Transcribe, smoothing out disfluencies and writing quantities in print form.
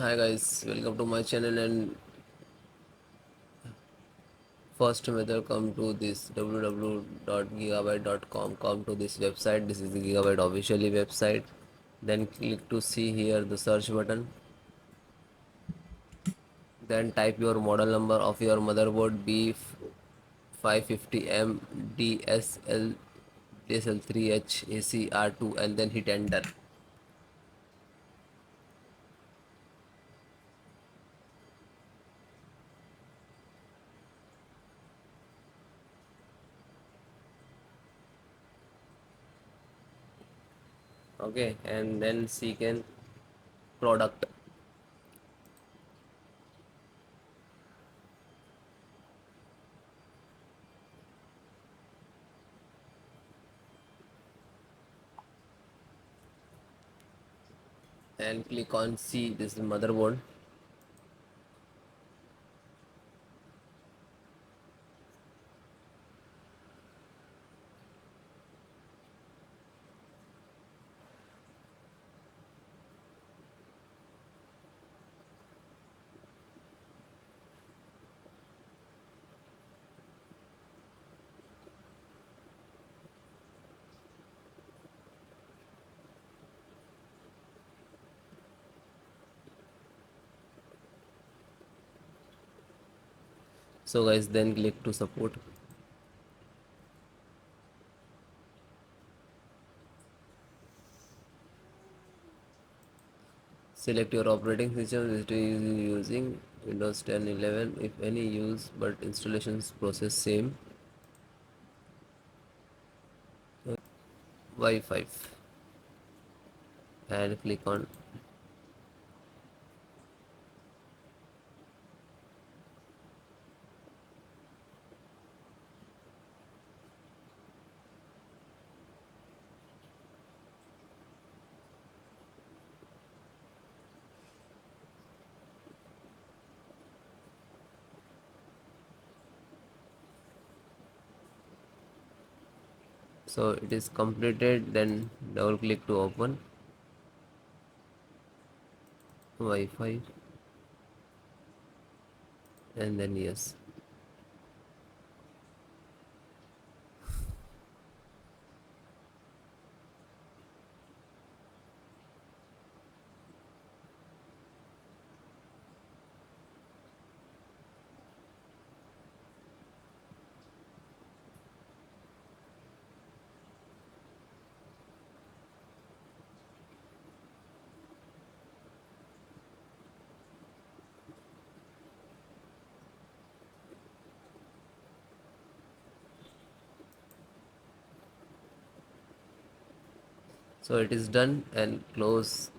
Hi guys, welcome to my channel and first method come to this www.gigabyte.com. Come to this website. This is the Gigabyte officially website. Then click to see here the search button. Then type your model number of your motherboard B550M DSL3H ACR2 and then hit enter. Okay, and then seek an product. And click on see this is motherboard. So guys, then click to support. Select your operating system that is using Windows 10, 11 if any use, but installations process same. Wi-Fi and click on. So it is completed. Then double click to open Wi-Fi and then yes. So it is done and close